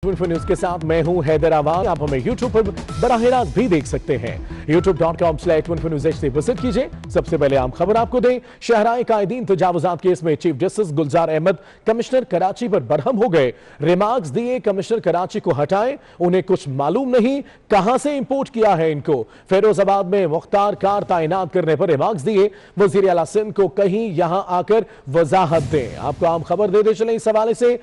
News के साथ मैं हूं हैदराबाद। आप हमें YouTube पर बराह रास्त भी देख सकते हैं। youtube.com/24newsHD विजिट कीजिए। सबसे पहले आम खबर आपको दें। शहराए कायदीन तजावुजात केस में चीफ जस्टिस गुलजार अहमद कमिश्नर कराची पर बरहम हो गए। रिमार्क्स दिए कमिश्नर कराची को हटाएं, उन्हें कुछ मालूम नहीं कहां से इंपोर्ट किया है इनको। फिरोजाबाद में मुख्तार कार तैनात करने पर रिमार्क्स दिए। वजीर आला सिंध को कहीं यहां आकर वजाहत दें। आपको आम खबर दे चले इस हवाले से।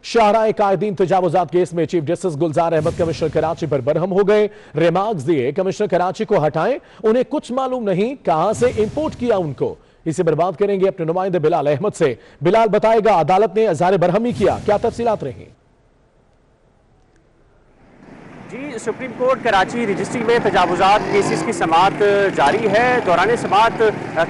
शाहराए कायदीन तजावुजात केस में चीफ जस्टिस गुलजार अहमद कमिश्नर कराची पर बरहम हो गए। रिमार्क्स दिए कमिश्नर कराची को हटाएं, उन्हें कुछ मालूम नहीं कहां से इंपोर्ट किया उनको। इसी पर बात करेंगे अपने नुमाइंदे बिलाल अहमद से। बिलाल बताएगा अदालत ने इज़हार बरहमी किया, क्या तफसीलात रही? जी, सुप्रीम कोर्ट कराची रजिस्ट्री में तजावुजात केसेस की समाअत जारी है। दौरान समाअत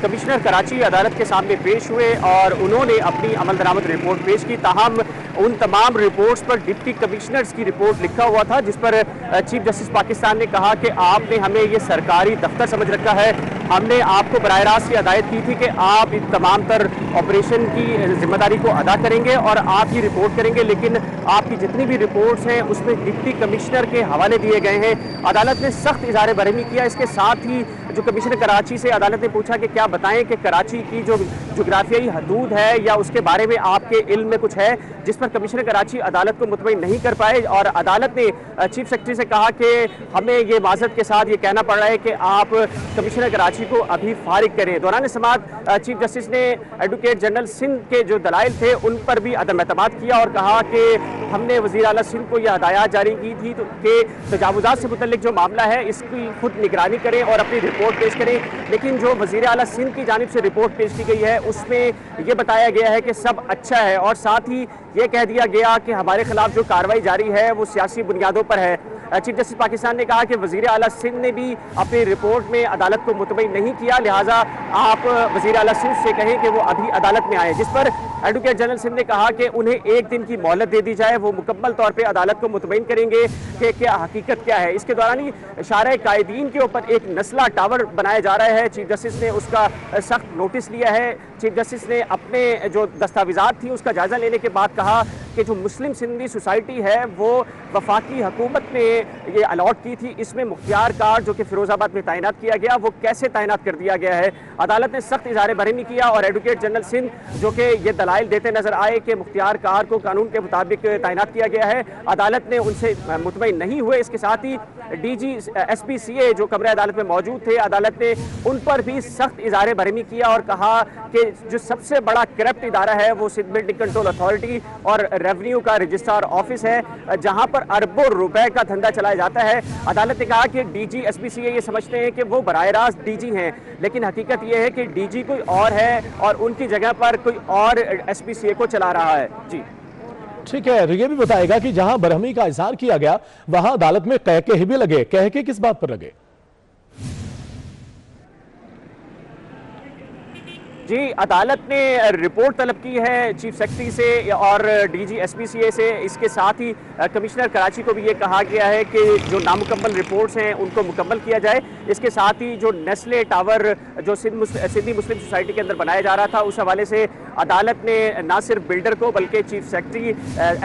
कमिश्नर कराची अदालत के सामने पेश हुए और उन्होंने अपनी अमल दरामद रिपोर्ट पेश की। ताहम उन तमाम रिपोर्ट्स पर डिप्टी कमिश्नर्स की रिपोर्ट लिखा हुआ था, जिस पर चीफ जस्टिस पाकिस्तान ने कहा कि आपने हमें ये सरकारी दफ्तर समझ रखा है। हमने आपको बराह रास्त ये हिदायत की थी कि आप इन तमाम तर ऑपरेशन की जिम्मेदारी को अदा करेंगे और आप ये रिपोर्ट करेंगे, लेकिन आपकी जितनी भी रिपोर्ट्स हैं उसमें डिप्टी कमिश्नर के हवाले दिए गए हैं। अदालत ने सख्त इज़हार बरहमी किया। इसके साथ ही जो कमिश्नर कराची से अदालत ने पूछा कि क्या बताएं कि कराची की जो जोग्राफियाई हदूद है या उसके बारे में आपके इल्म में कुछ है, जिस पर कमिश्नर कराची अदालत को मुतमईन नहीं कर पाए। और अदालत ने चीफ सेक्रेटरी से कहा कि हमें ये माजरत के साथ ये कहना पड़ रहा है कि आप कमिश्नर कराची को अभी फारिग करें। दौरान समाअत चीफ जस्टिस ने एडवोकेट जनरल सिंध के जो दलाइल थे उन पर भी अदम एतमाद किया और कहा कि हमने वज़ीर आला सिंध को यह हदायत जारी की थी कि तजावुजात से मुतल्लिक जो मामला है इसकी खुद निगरानी करें और अपनी रिपोर्ट पेश करें। लेकिन जो वज़ीर आला सिंध की जानिब से रिपोर्ट पेश की गई है उसमें यह बताया गया है कि सब अच्छा है और साथ ही ये कह दिया गया कि हमारे खिलाफ जो कार्रवाई जारी है वो सियासी बुनियादों पर है। चीफ जस्टिस पाकिस्तान ने कहा कि वज़ीर आला सिंध ने भी अपनी रिपोर्ट में अदालत को मुतमईन नहीं किया, लिहाजा आप वज़ीर आला सिंध से कहें कि वो अभी अदालत में आए। जिस पर एडवोकेट जनरल सिंध ने कहा कि उन्हें एक दिन की मोहलत दे दी जाए, वो मुकम्मल तौर पर अदालत को मुतमईन करेंगे कि क्या हकीकत क्या है। इसके दौरान ही शाहराए कायदीन के ऊपर एक नस्ला टावर बनाया जा रहा है। चीफ जस्टिस ने उसका सख्त नोटिस लिया है। चीफ जस्टिस ने अपने जो दस्तावेजात थी उसका जायजा लेने के बाद कहा कि जो मुस्लिम सिंधी सोसाइटी है वो वफाकी हुकूमत ने ये अलॉट की थी, इसमें मुख्तियार कार जो कि फिरोजाबाद में तैनात किया गया वो कैसे तैनात कर दिया गया है। अदालत ने सख्त इज़हार बरहमी किया और एडवोकेट जनरल सिंध जो कि ये दलाइल देते नजर आए कि मुख्तियार कार को कानून के मुताबिक तैनात किया गया है, अदालत ने उनसे मुतमईन नहीं हुए। इसके साथ ही DG SPCA जो कमरे अदालत में मौजूद थे, अदालत ने उन पर भी सख्त इज़हार बरहमी किया और कहा कि जो सबसे बड़ा करप्ट इदारा है वो सिंध बिल्डिंग कंट्रोल अथॉरिटी और रेवेन्यू का रजिस्ट्रार ऑफिस है, जहां पर अरबों रुपए का धंधा चलाया जाता है। अदालत ने कहा कि DG SPCA ये समझते हैं कि वो बराह रास्त DG हैं, लेकिन हकीकत ये है कि DG कोई और है और उनकी जगह पर कोई और SPCA को चला रहा है। जी ठीक है, तो ये भी बताएगा कि जहां बरहमी का इज़हार किया गया वहां अदालत में कहके भी लगे, कहके किस बात पर लगे? जी, अदालत ने रिपोर्ट तलब की है चीफ सेक्रेटरी से और DG SPCA से। इसके साथ ही कमिश्नर कराची को भी ये कहा गया है कि जो नामुकम्मल रिपोर्ट्स हैं उनको मुकम्मल किया जाए। इसके साथ ही जो नेस्ले टावर जो सिंधी मुस्लिम सोसाइटी के अंदर बनाया जा रहा था उस हवाले से अदालत ने ना सिर्फ बिल्डर को बल्कि चीफ सेक्रेटरी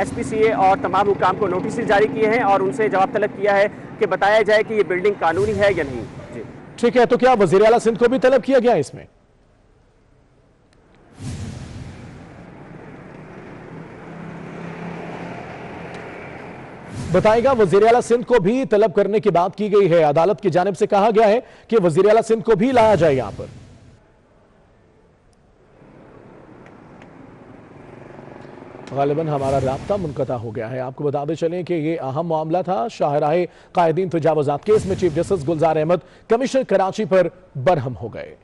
SPCA और तमाम हुकाम को नोटिस जारी किए हैं और उनसे जवाब तलब किया है कि बताया जाए कि ये बिल्डिंग कानूनी है या नहीं। जी ठीक है, तो क्या वज़ीर आला सिंध को भी तलब किया गया इसमें? बताएगा वज़ीर आला सिंध को भी तलब करने की बात की गई है। अदालत की जानिब से कहा गया है कि वज़ीर आला सिंध को भी लाया जाए यहां पर। गालिबन हमारा राब्ता मुनक़ता हो गया है। आपको बताते चलें कि यह अहम मामला था। शाहराए कायदीन तजावुजात केस में चीफ जस्टिस गुलजार अहमद कमिश्नर कराची पर बरहम हो गए।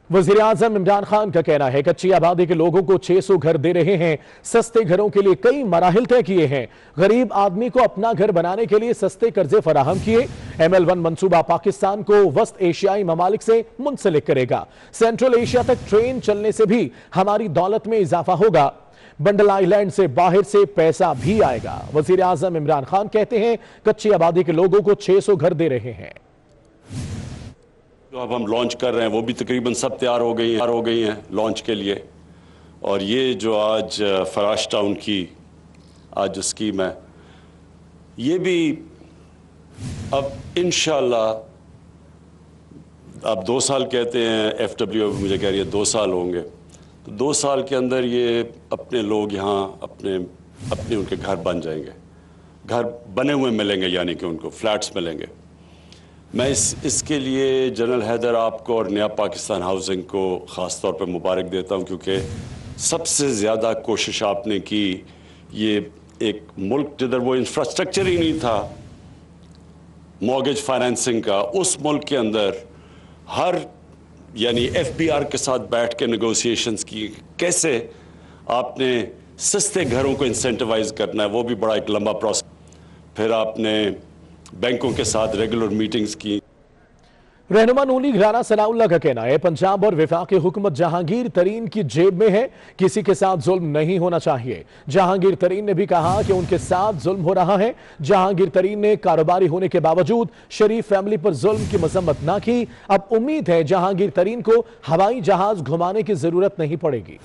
वज़ीर आज़म इमरान खान का कहना है कच्ची आबादी के लोगों को 600 घर दे रहे हैं। सस्ते घरों के लिए कई मराहिल तय किए हैं। गरीब आदमी को अपना घर बनाने के लिए सस्ते कर्जे फराहम किए। ML1 मंसूबा पाकिस्तान को वस्त एशियाई ममालिक से मुंसलिक करेगा। सेंट्रल एशिया तक ट्रेन चलने से भी हमारी दौलत में इजाफा होगा। बंडल आइलैंड से बाहर से पैसा भी आएगा। वजीर आजम इमरान खान कहते हैं कच्ची आबादी के लोगों को 600 घर दे रहे हैं। जो अब हम लॉन्च कर रहे हैं वो भी तकरीबन सब तैयार हो गई हैं लॉन्च के लिए। और ये जो आज फराश टाउन की आज जो स्कीम है, ये भी अब इंशाल्लाह, अब 2 साल कहते हैं, FWO मुझे कह रही है 2 साल होंगे, तो 2 साल के अंदर ये अपने लोग यहाँ अपने उनके घर बन जाएंगे, घर बने हुए मिलेंगे, यानी कि उनको फ्लैट्स मिलेंगे। मैं इसके लिए जनरल हैदर आपको और नया पाकिस्तान हाउसिंग को ख़ास तौर पर मुबारक देता हूँ, क्योंकि सबसे ज़्यादा कोशिश आपने की। ये एक मुल्क जिधर वो इंफ्रास्ट्रक्चर ही नहीं था मॉर्गेज फाइनेंसिंग का, उस मुल्क के अंदर हर यानी FBR के साथ बैठ के नेगोशिएशंस की, कैसे आपने सस्ते घरों को इंसेंटिवाइज करना है, वो भी बड़ा एक लंबा प्रोसेस। फिर आपने बैंकों के साथ रेगुलर मीटिंग्स की। रहनुमा नून लीग राना सनाउल्लाह का कहना है पंजाब और वफाकी हुकूमत जहांगीर तरीन की जेब में है, किसी के साथ जुल्म नहीं होना चाहिए। जहांगीर तरीन ने भी कहा कि उनके साथ जुल्म हो रहा है। जहांगीर तरीन ने कारोबारी होने के बावजूद शरीफ फैमिली पर जुल्म की मजम्मत ना की। अब उम्मीद है जहांगीर तरीन को हवाई जहाज घुमाने की जरूरत नहीं पड़ेगी।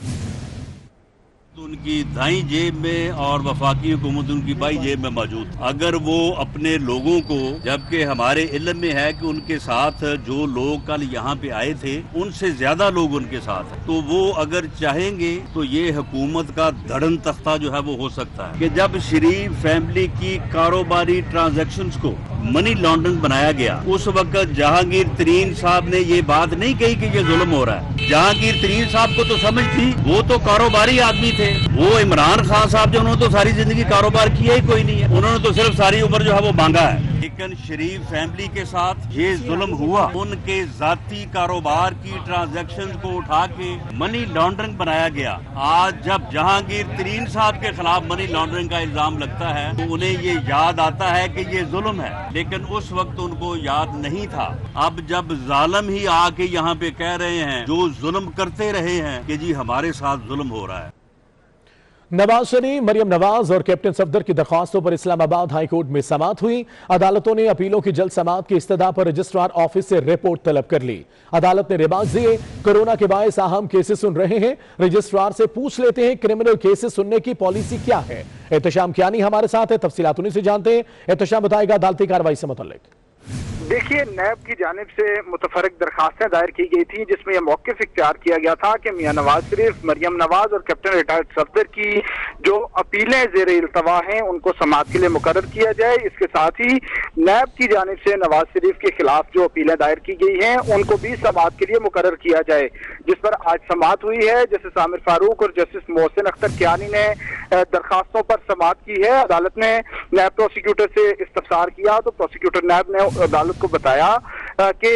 उनकी दाई जेब में और वफाकी हुकूमत उनकी बाई जेब में मौजूद। अगर वो अपने लोगों को, जबकि हमारे इल्म में है कि उनके साथ जो लोग कल यहाँ पे आए थे उनसे ज्यादा लोग उनके साथ हैं, तो वो अगर चाहेंगे तो ये हुकूमत का धड़न तख्ता जो है वो हो सकता है कि जब शरीफ फैमिली की कारोबारी ट्रांजैक्शंस को मनी लॉन्ड्रिंग बनाया गया, उस वक्त जहांगीर तरीन साहब ने ये बात नहीं कही कि ये जुल्म हो रहा है। जहांगीर तरीन साहब को तो समझ थी, वो तो कारोबारी आदमी थे। वो इमरान खान साहब जो, उन्होंने तो सारी जिंदगी कारोबार किया ही कोई नहीं है, उन्होंने तो सिर्फ सारी उम्र जो है वो मांगा है। लेकिन शरीफ फैमिली के साथ ये जुल्म हुआ, उनके जाती कारोबार की ट्रांजैक्शन को उठा के मनी लॉन्ड्रिंग बनाया गया। आज जब जहांगीर तरीन साहब के खिलाफ मनी लॉन्ड्रिंग का इल्जाम लगता है तो उन्हें ये याद आता है कि ये जुल्म है, लेकिन उस वक्त उनको याद नहीं था। अब जब जालिम ही आके यहाँ पे कह रहे हैं, जो जुल्म करते रहे हैं, कि जी हमारे साथ जुल्म हो रहा है। नवाज शरीफ, मरियम नवाज और कैप्टन सफदर की दरख्वास्तों पर इस्लामाबाद हाई कोर्ट में समाअत हुई। अदालतों ने अपीलों की जल्द समाअत की इस्तदा पर रजिस्ट्रार ऑफिस से रिपोर्ट तलब कर ली। अदालत ने रिमांड दिए। कोरोना के बायस अहम केसेस सुन रहे हैं, रजिस्ट्रार से पूछ लेते हैं क्रिमिनल केसेस सुनने की पॉलिसी क्या है। एहतशाम कियानी हमारे साथ है, तफसीलात उन्हीं से जानते हैं। एहतशाम बताएगा अदालती कार्रवाई से मुतल्लिक। देखिए, नैब की जानिब से मुतफरक दरखास्तें दायर की गई थी, जिसमें यह मौक़िफ़ इख्तियार किया गया था कि मियां नवाज शरीफ, मरियम नवाज और कैप्टन रिटायर्ड सफदर की जो अपीलें ज़ेर इल्तवा हैं उनको समाअत के लिए मुकर्रर किया जाए। इसके साथ ही नैब की जानिब से नवाज शरीफ के खिलाफ जो अपीलें दायर की गई हैं उनको भी समाअत के लिए मुकर्रर किया जाए, जिस पर आज समाअत हुई है। जस्टिस आमिर फारूक और जस्टिस मोहसिन अख्तर कियानी ने दरखास्तों पर समाअत की है। अदालत ने नैब प्रोसिक्यूटर से इस्तफसार किया तो प्रोसिक्यूटर नैब ने अदालत को बताया कि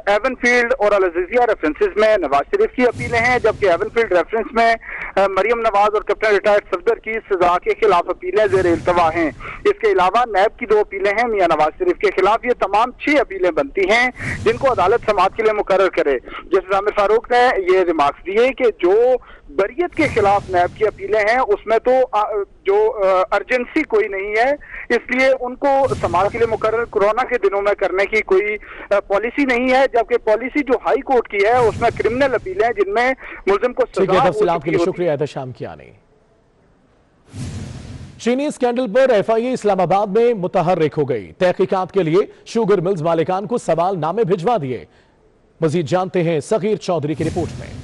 एवनफील्ड और अल-अज़ीज़िया रेफरेंसेस में नवाज शरीफ की अपीलें हैं, जबकि एवनफील्ड रेफरेंस में मरियम नवाज और कैप्टन रिटायर्ड सफदर की सजा के खिलाफ अपीलें ज़ेर इल्तवा हैं। इसके अलावा नैब की 2 अपीलें हैं मियां नवाज शरीफ के खिलाफ। ये तमाम 6 अपीलें बनती हैं जिनको अदालत समाअत के लिए मुकर्रर करे। जस्टिस आमिर फारूक ने ये रिमार्क्स दिए कि जो बरियत के खिलाफ नैब की अपीलें हैं उसमें तो जो अर्जेंसी कोई नहीं है, इसलिए उनको समाअत के लिए मुकर्रर कोरोना के दिनों में करने की कोई पॉलिसी नहीं है, जबकि पॉलिसी जो हाई कोर्ट की है उसमें क्रिमिनल अपीलें हैं जिनमें मुल्जिम को सजा हो चुकी है। शुक्रिया एहतशाम कियानी। चीनी स्कैंडल पर FIA इस्लामाबाद में मुतहर्रिक हो गई। तहकीकात के लिए शुगर मिल्स मालिकान को सवाल नामे भिजवा दिए। मजीद जानते हैं सगीर चौधरी की रिपोर्ट में।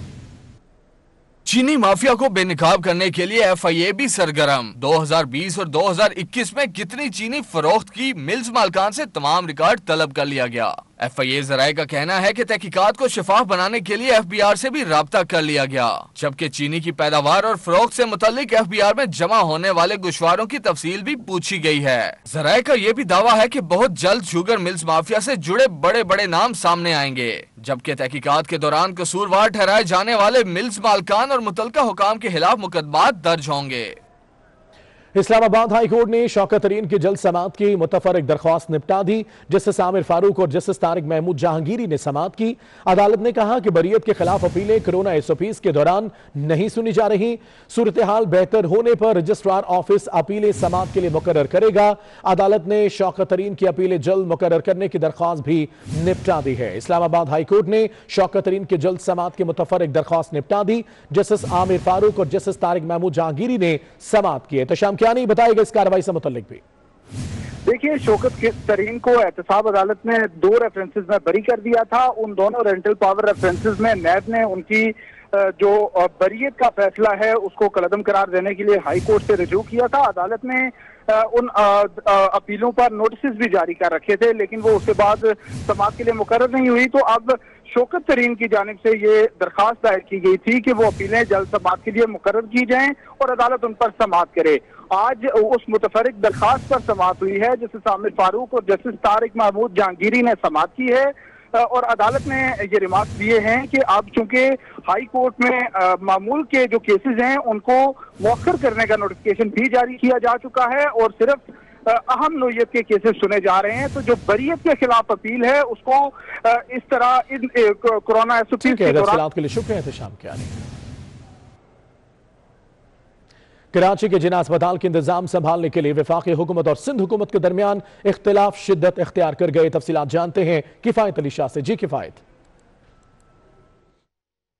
चीनी माफिया को बेनकाब करने के लिए FIA भी सरगर्म। 2020 और 2021 में कितनी चीनी फरोख्त की, मिल्स मालकान से तमाम रिकॉर्ड तलब कर लिया गया। FIA जराये का कहना है कि तहकीकात को शफाफ बनाने के लिए FBR से भी राब्ता कर लिया गया, जबकि चीनी की पैदावार और फरोख्त से मुतालिक FBR में जमा होने वाले गुशवारों की तफसील भी पूछी गई है। जराये का यह भी दावा है कि बहुत जल्द शुगर मिल्स माफिया से जुड़े बड़े बड़े नाम सामने आएंगे, जबकि तहकीकात के दौरान कसूरवार ठहराए जाने वाले मिल्स मालकान और मुतलका हुकाम के खिलाफ मुकदमात दर्ज होंगे। इस्लामाबाद हाई कोर्ट ने शौकत तरीन की जल्द समाअत की मुतफरक दरख्वास्त निपटा दी। जस्टिस आमिर फारूक और जस्टिस तारिक महमूद जहांगीरी ने समाअत की। अदालत ने कहा कि बरीयत के खिलाफ अपीलें कोरोना एसओपीज के दौरान नहीं सुनी जा रही। सूरत हाल बेहतर होने पर रजिस्ट्रार ऑफिस अपीलें समाअत के लिए मुकर्रर करेगा। अदालत ने शौकत तरीन की अपीलें जल्द मुकर्रर करने की दरख्वास्त भी निपटा दी है। इस्लामाबाद हाई कोर्ट ने शौकत तरीन की जल्द समाअत की मुतफरक दरख्वास्त निपटा दी। जस्टिस आमिर फारूक और जस्टिस तारिक महमूद जहांगीरी ने समाअत की। तशाम क्या नहीं बताएगा इस कार्रवाई से मुतल्लिक भी। देखिए, शौकत तरीन को एहतसाब अदालत ने 2 रेफरेंसेस में बरी कर दिया था। उन दोनों रेंटल पावर रेफरेंसेस में नैब ने उनकी जो बरीयत का फैसला है उसको कलअदम करार देने के लिए हाई कोर्ट से रजू किया था। अदालत ने उन अपीलों पर नोटिस भी जारी कर रखे थे, लेकिन वो उसके बाद समाअत के लिए मुकर्रर नहीं हुई। तो अब शौकत तरीन की जानिब से ये दरखास्त दायर की गई थी कि वो अपीलें जल्द समाअत के लिए मुकर्रर की जाएं और अदालत उन पर समाअत करे। आज उस मुतफरिक दरखास्त पर समाअत हुई है। जस्टिस आमिर फारूक और जस्टिस तारिक महमूद जहांगीरी ने समाअत की है और अदालत ने ये रिमार्क दिए हैं कि अब चूंकि हाई कोर्ट में मामूल के जो केसेस हैं उनको मौखर करने का नोटिफिकेशन भी जारी किया जा चुका है और सिर्फ अहम नोयत के केसेस सुने जा रहे हैं। तो जो बरीयत के खिलाफ अपील है उसको इस तरह कोरोना एसओपी के दौरान के लिए शुक्रिया। शाम क्या कराची के जिना अस्पताल के इंतजाम संभालने के लिए वफाकी हुकूमत और सिंध हुकूमत के दरमियान इख्तिलाफ शिद्दत इख्तियार कर गए। तफसीलात जानते हैं किफायत अली शाह से। जी किफायत।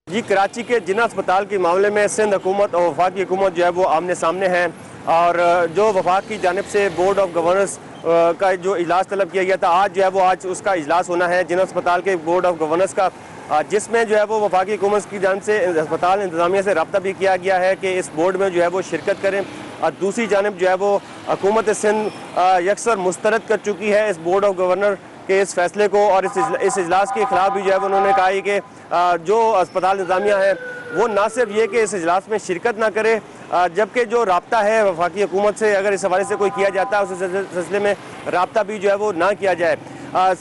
जी, कराची के जिना अस्पताल के मामले में सिंध हुकूमत और वफाकी हुकूमत जो है वो आमने सामने है और जो वफाक की जानिब से बोर्ड ऑफ गवर्नर्स का जो इजलास तलब किया गया था, आज जो है वो आज उसका इजलास होना है जिना अस्पताल के बोर्ड ऑफ गवर्नर्स का, जिसमें जो है वो वफाकी हुकूमत की जानिब से अस्पताल इंतजामिया से रब्ता भी किया गया है कि इस बोर्ड में जो है वो शिरकत करें। और दूसरी जानिब जो है वो हुकूमत सिंध यकसर मुस्तरद कर चुकी है इस बोर्ड ऑफ गवर्नर के इस फैसले को और इस इजलास के खिलाफ भी जो है उन्होंने कहा है कि जो अस्पताल इंतजामिया है वो ना सिर्फ ये कि इस इजलास में शिरकत ना करे, जबकि जो राब्ता है वफाकी हुकूमत से अगर इस हवाले से कोई किया जाता है उस सिलसिले में राब्ता भी जो है वो ना किया जाए।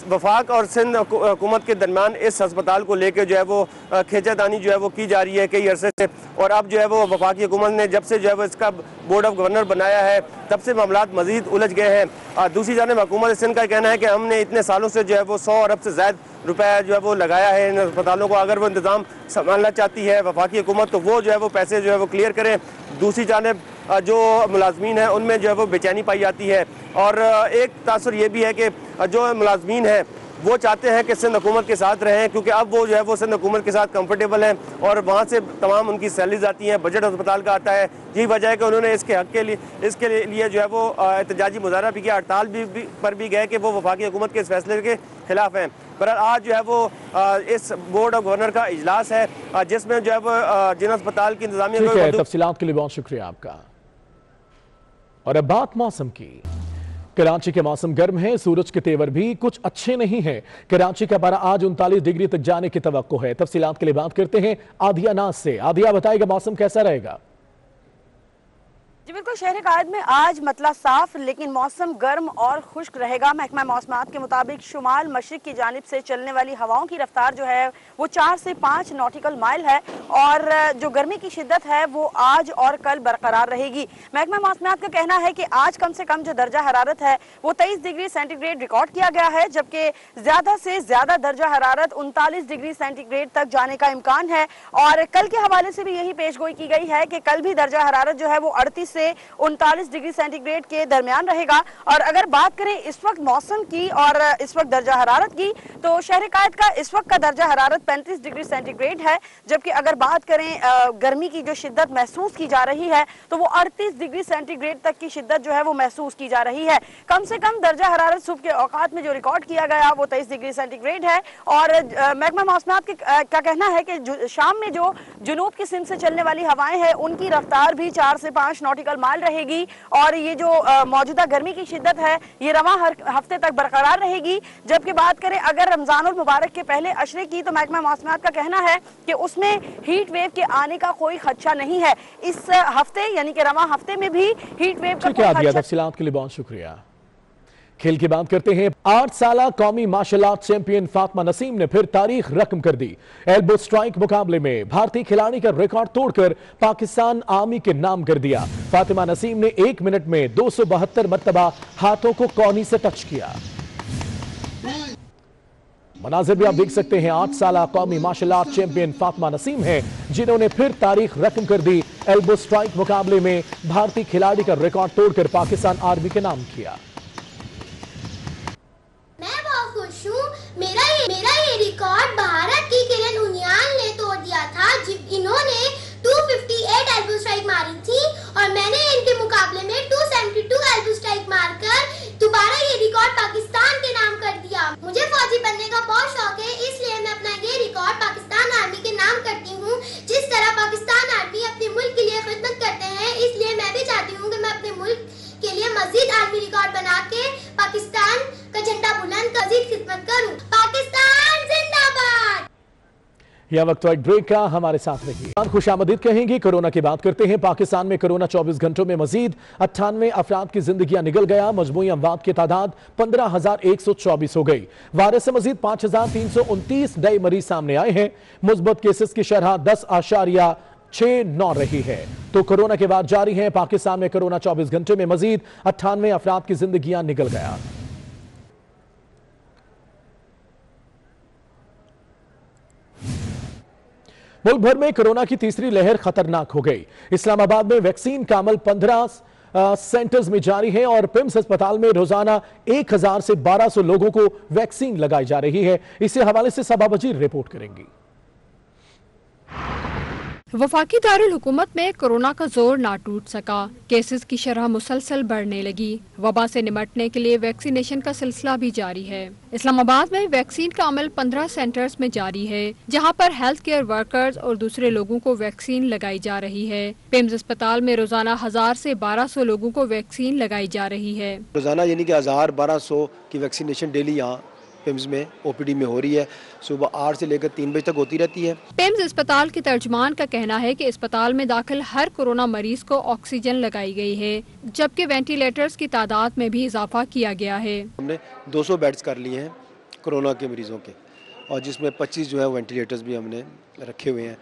वफाक और सिंध हुकूमत के दरमियान इस अस्पताल को लेकर जो है वो खींचातानी जो है वो की जा रही है कई अरसे से और अब जो है वो वफाकी हुकूमत ने जब से जो है वो इसका बोर्ड ऑफ गवर्नर बनाया है तब से मामलात मजीद उलझ गए हैं। दूसरी जानिब हुकूमत सिंध का कहना है कि हमने इतने सालों से जो है वो 100 अरब से ज़्यादा रुपया जो है वो लगाया है इन अस्पतालों को, अगर वो इंतज़ाम संभालना चाहती है वफाकी हुकूमत तो वो जो है वो पैसे जो है वो क्लियर करें। दूसरी जानिब जो मुलाजमीन है उनमें जो है वो बेचैनी पाई जाती है और एक तासुर ये भी है कि जो मुलाजमीन है वो चाहते हैं कि सिंध हुकूमत के साथ रहें क्योंकि अब वो जो है वो सिंध हुकूमत के साथ कंफर्टेबल हैं और वहाँ से तमाम उनकी सैलरीज आती हैं, बजट अस्पताल का आता है। यही वजह है कि उन्होंने इसके हक के लिए जो है वो एहतजाजी मुजाहरा भी किया, हड़ताल पर भी गए कि वो वफाकी हुकूमत के इस फैसले के खिलाफ हैं। पर आज जो है वो इस बोर्ड ऑफ गवर्नर का इजलास है जिसमें जो है वो जिना अस्पताल की इंतजामिया। तफसीलात के लिए बहुत शुक्रिया आपका। और अब बात मौसम की। कराची के मौसम गर्म है, सूरज के तेवर भी कुछ अच्छे नहीं है। कराची का पारा आज 39 डिग्री तक जाने की तवक्को है। तफसीलात के लिए बात करते हैं आदिया नाज से। आदिया बताएगा मौसम कैसा रहेगा। जी बिल्कुल, शहर कायद में आज मतला साफ लेकिन मौसम गर्म और खुश्क रहेगा। महकमा मौसमात के मुताबिक शुमाल मशरिक की जानिब से चलने वाली हवाओं की रफ्तार जो है वो 4 से 5 नॉटिकल माइल है और जो गर्मी की शिद्दत है वो आज और कल बरकरार रहेगी। महकमा मौसमात का कहना है कि आज कम से कम जो दर्जा हरारत है वो 23 डिग्री सेंटीग्रेड रिकॉर्ड किया गया है, जबकि ज्यादा से ज्यादा दर्जा हरारत 39 डिग्री सेंटीग्रेड तक जाने का इम्कान है। और कल के हवाले से भी यही पेशगोई की गई है कि कल भी दर्जा हरारत जो है वो 38 से 39 डिग्री सेंटीग्रेड के दरमियान रहेगा। और अगर बात करें इस वक्त मौसम की और इस वक्त दर्जा हरारत की तो शहर कायद का इस वक्त का दर्जा हरारत 35 डिग्री सेंटीग्रेड है, जबकि अगर बात करें गर्मी की जो शिद्दत महसूस की जा रही है तो वो 38 डिग्री सेंटीग्रेड तक की शिद्दत जो है वो महसूस की जा रही है। कम से कम दर्जा हरारत सुबह के औकात में जो रिकॉर्ड किया गया वो 23 डिग्री सेंटीग्रेड है। और महकमा मौसमात का कहना है कि शाम में जो जुनूब की सिंध से चलने वाली हवाएं हैं उनकी रफ्तार भी 4 से 5 नॉटिकल माइल रहेगी और ये जो मौजूदा गर्मी की शिद्दत है ये रवां हर हफ्ते तक बरकरार रहेगी। जबकि बात करें अगर रमजानुल मुबारक के पहले अशरे की तो महकमा मौसमात का कहना है कि उसमें हीट वेव के आने का कोई खदशा नहीं है। इस हफ्ते यानी कि रवां हफ्ते में भी हीट वेव का कोई खदशा। तफसीलात के लिए बहुत शुक्रिया। खेल की बात करते हैं। 8 साला कौमी martial art champion Fatima Naseem ने फिर तारीख रकम कर दी। एल्बो स्ट्राइक मुकाबले में भारतीय खिलाड़ी का रिकॉर्ड तोड़कर पाकिस्तान आर्मी के नाम कर दिया। फातिमा नसीम ने 1 मिनट में 272 मर्तबा हाथों को कौनी से टच किया। मनाजिर भी आप देख सकते हैं। 8 साला कौमी martial art champion Fatima Naseem है जिन्होंने फिर तारीख रकम कर दी। एल्बो स्ट्राइक मुकाबले में भारतीय खिलाड़ी का रिकॉर्ड तोड़कर पाकिस्तान आर्मी के नाम किया। मैं बहुत खुश हूँ। मेरा ये रिकॉर्ड भारत की किरण उनियाल ने तोड़ दिया था। इन्होंने 258 एल्बो स्ट्राइक मारी थी और मैंने इनके मुकाबले में 272 एल्बो स्ट्राइक मारकर दोबारा ये रिकॉर्ड पाकिस्तान के नाम कर दिया। मुझे फौजी बनने का बहुत शौक है, इसलिए मैं अपना ये रिकॉर्ड पाकिस्तान आर्मी के नाम करती हूँ। जिस तरह पाकिस्तान आर्मी अपने मुल्क के लिए खिदमत करते हैं, इसलिए मैं भी चाहती हूँ कि मैं अपने मुल्क के लिए मजीद आर्मी रिकॉर्ड बना के पाकिस्तान का झंडा बुलंद कर मजीद खिदमत करूँ। पाकिस्तान जिंदाबाद। यह वक्त एक ब्रेक का, हमारे साथ रहिए। खुशामदीद कहेंगे। कोरोना की बात करते हैं। पाकिस्तान में कोरोना 24 घंटों में मजीद 98 अफराद की जिंदगियां निकल गया। मजमूई अमवात की तादाद 15,124 हो गई। वायरस से मजीद 5,329 नए मरीज सामने आए हैं। मुस्बत केसेस की शरह 10.69 रही है। तो कोरोना के बाद जारी है। पाकिस्तान में कोरोना 24 घंटे में मजीद 98 अफराद की जिंदगियां निकल गया। मुल्क भर में कोरोना की तीसरी लहर खतरनाक हो गई। इस्लामाबाद में वैक्सीन का अमल 15 सेंटर्स में जारी है और पिम्स अस्पताल में रोजाना 1000 से 1200 लोगों को वैक्सीन लगाई जा रही है। इसी हवाले से सबा वजीर रिपोर्ट करेंगी। वफाकी दारुल हुकूमत में कोरोना का जोर ना टूट सका। केसेस की शरह मुसलसल बढ़ने लगी। वबा से निपटने के लिए वैक्सीनेशन का सिलसिला भी जारी है। इस्लामाबाद में वैक्सीन का अमल 15 सेंटर्स में जारी है, जहां पर हेल्थ केयर वर्कर्स और दूसरे लोगों को वैक्सीन लगाई जा रही है। पिम्स अस्पताल में रोजाना 1000 से 1200 लोगों को वैक्सीन लगाई जा रही है। रोजाना यानी कि 1000-1200 की वैक्सीनेशन डेली यहाँ पिम्स में ओपीडी में हो रही है। सुबह 8 से लेकर 3 बजे तक होती रहती है। पिम्स अस्पताल के तर्जुमान का कहना है कि अस्पताल में दाखिल हर कोरोना मरीज को ऑक्सीजन लगाई गई है, जबकि वेंटिलेटर्स की तादाद में भी इजाफा किया गया है। हमने 200 बेड्स कर लिए हैं कोरोना के मरीजों के, और जिसमें 25 जो है वेंटिलेटर्स भी हमने रखे हुए हैं।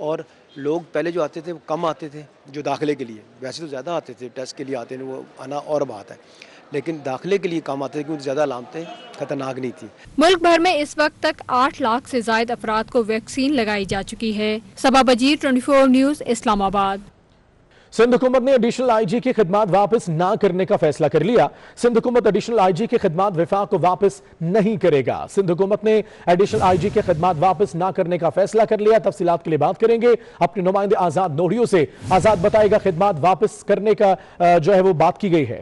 और लोग पहले जो आते थे वो कम आते थे, जो दाखिले के लिए। वैसे तो ज़्यादा आते थे, टेस्ट के लिए आते थे, वो आना और बात है, लेकिन दाखिले के लिए कम आते थे क्योंकि ज़्यादा अलामतें खतरनाक नहीं थी। मुल्क भर में इस वक्त तक 8 लाख से ज्यादा अफराद को वैक्सीन लगाई जा चुकी है। सबा वजीर, 24 न्यूज़, इस्लामाबाद। सिंध हुकूमत ने एडिशनल आईजी की खिदमात वापस ना करने का फैसला कर लिया। सिंध हुकूमत एडिशनल आईजी की खिदमात विफाक को वापस नहीं करेगा। सिंध हुकूमत ने एडिशनल आईजी की खिदमात वापस ना करने का फैसला कर लिया। तफसीलात के लिए बात करेंगे अपने नुमाइंदे आजाद नोहरियों से। आजाद बताएगा खिदमात वापस करने का जो है वो बात की गई है।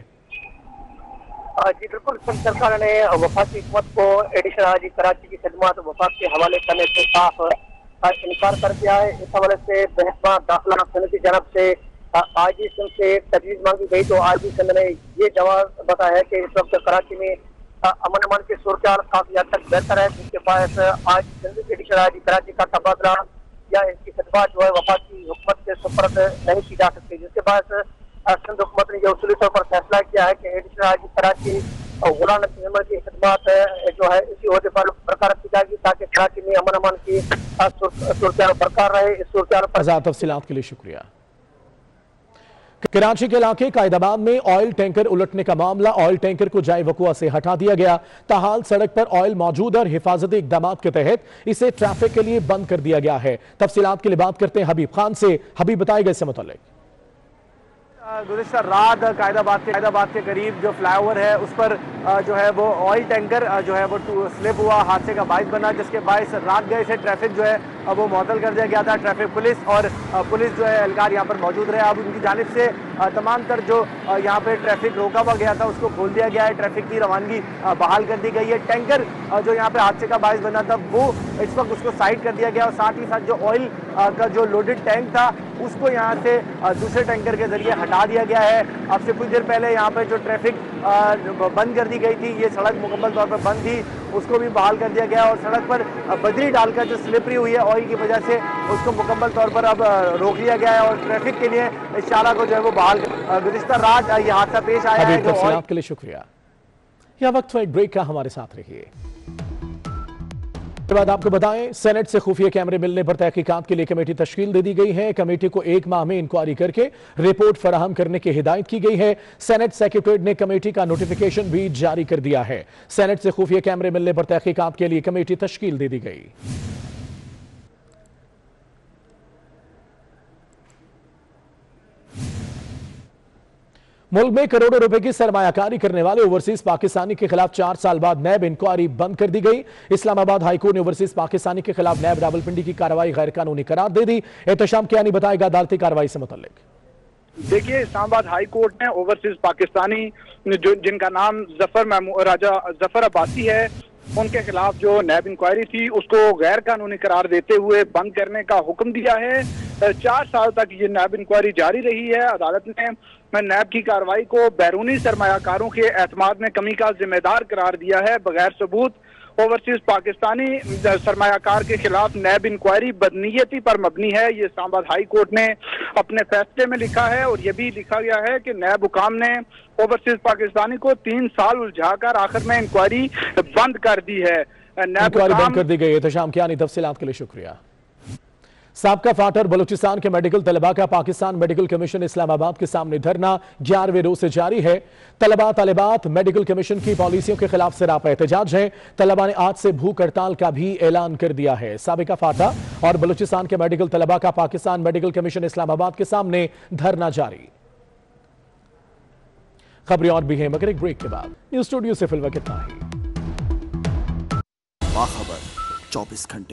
जी बिल्कुल, सिंध सरकार ने वफाकी हुकूमत को एडिशनल आईजी कराची की खिदमात वफाक के हवाले करने से साफ इनकार कर दिया है। इस हवाले से बहसमा दाखिला सिंध की जानब से आईजी सिंध से तजवीज़ मांगी गई, तो आईजी सिंध ने ये जवाब बताया है कि इस वक्त कराची में अमन अमान की सूरत काफी हद तक बेहतर है, जिसके पास आज सिंध के एडिशनल आईजी कराची का तबादला या इनकी खिदमत जो है वफाकी हुकूमत के सुपर्द नहीं की जा सकती, जिसके पास सिंध हुकूमत ने यह उसूली तौर पर फैसला किया है कि एडिशनल आईजी कराची गुलाम नबी अहमद की खिदमत जो है इसी ओहदे पर बरकरार रखी जाएगी, ताकि कराची में अमन अमान की सूरत बरकरार रहे। इस सूरत पर तफसीलात के लिए शुक्रिया। कराची के इलाके कायदाबाद में ऑयल टैंकर उलटने का मामला। ऑयल टैंकर को जाए वकुआ से हटा दिया गया। ताहाल सड़क पर ऑयल मौजूद और हिफाजती इकदाम के तहत इसे ट्रैफिक के लिए बंद कर दिया गया है। तफसीलात के लिए बात करते हैं हबीब खान से। हबीब बताएगा इससे मुतालिक। गुज़िश्ता रात कायदाबाद के करीब जो फ्लाईओवर है उस पर जो है वो ऑयल टैंकर जो है वो स्लिप हुआ, हादसे का बाइस बना, जिसके बाइस रात गए से ट्रैफिक जो है वो मुअत्तल कर दिया गया था। ट्रैफिक पुलिस और पुलिस जो है एहलकार यहाँ पर मौजूद रहे। अब उनकी जानिब से तमाम तर जो यहाँ पे ट्रैफिक रोका हुआ गया था उसको खोल दिया गया है। ट्रैफिक की रवानगी बहाल कर दी गई है। टैंकर जो यहाँ पे हादसे का बाइस बना था वो इस वक्त उसको साइड कर दिया गया और साथ ही साथ जो ऑयल का जो लोडेड टैंक था उसको यहाँ से दूसरे टैंकर के जरिए हटा दिया गया है। अब से कुछ देर पहले यहाँ पर जो ट्रैफिक बंद कर दी गई थी, ये सड़क मुकम्मल तौर पर बंद थी, उसको भी बहाल कर दिया गया और सड़क पर बजरी डालकर जो स्लिपरी हुई है ऑयल की वजह से उसको मुकम्मल तौर पर अब रोक लिया गया है और ट्रैफिक के लिए इस शाला को जो है वो बहाल। गुज़िश्ता रात ये हादसा पेश आया है। तफसीलात के लिए शुक्रिया। या वक्त एक ब्रेक का, हमारे साथ रहिए। के बाद आपको बताएं, सेनेट से खुफिया कैमरे मिलने पर तहकीकात के लिए कमेटी तश्कील दे दी गई है। कमेटी को 1 माह में इंक्वायरी करके रिपोर्ट फराहम करने की हिदायत की गई है। सेनेट सेक्रेटरीट ने कमेटी का नोटिफिकेशन भी जारी कर दिया है। सेनेट से खुफिया कैमरे मिलने पर तहकीकात के लिए कमेटी तश्कील दे दी गई। मुल्क में करोड़ों रुपए की सरमायाकारी करने वाले ओवरसीज पाकिस्तानी के खिलाफ 4 साल बाद नैब इंक्वायरी बंद कर दी गई। इस्लामाबाद हाईकोर्ट ने ओवरसीज पाकिस्तानी के खिलाफ नैब रावलपिंडी की कार्रवाई गैर कानूनी करार दे दी। एहतशाम कियानी बताएगा अदालती कार्रवाई से मुतल्लिक। देखिए, इस्लामाबाद हाई कोर्ट ने ओवरसीज पाकिस्तानी जिनका नाम जफर अब्बासी है, उनके खिलाफ जो नैब इंक्वायरी थी उसको गैर कानूनी करार देते हुए बंद करने का हुक्म दिया है। 4 साल तक ये नैब इंक्वायरी जारी रही है। अदालत ने नैब की कार्रवाई को बैरूनी सरमायाकारों के एतमाद में कमी का जिम्मेदार करार दिया है। बगैर सबूत ओवरसीज पाकिस्तानी सरमायाकार के खिलाफ नैब इंक्वायरी बदनीयती पर मबनी है, ये इस्लामाबाद हाई कोर्ट ने अपने फैसले में लिखा है। और यह भी लिखा गया है कि नैब हुकाम ने ओवरसीज पाकिस्तानी को 3 साल उलझाकर आखिर में इंक्वायरी बंद कर दी है। इंक्वायरी बंद कर दी गई। एहतशाम कियानी, तफसीलात के लिए शुक्रिया। साबका फाटर बलूचिस्तान के मेडिकल तलबा का पाकिस्तान मेडिकल कमीशन इस्लामाबाद के सामने धरना 11वें रोज से जारी है। तलबा तालिबात मेडिकल कमीशन की पॉलिसियों के खिलाफ सरापा एहतजाज है। तलबा ने आज से भूख हड़ताल का भी ऐलान कर दिया है। साबिका फाटा और बलूचिस्तान के मेडिकल तलबा का पाकिस्तान मेडिकल कमीशन इस्लामाबाद के सामने धरना जारी। खबरें और भी हैं मगर एक ब्रेक के बाद। न्यूज स्टूडियो से फिलहाल इतना ही। 24 घंटे।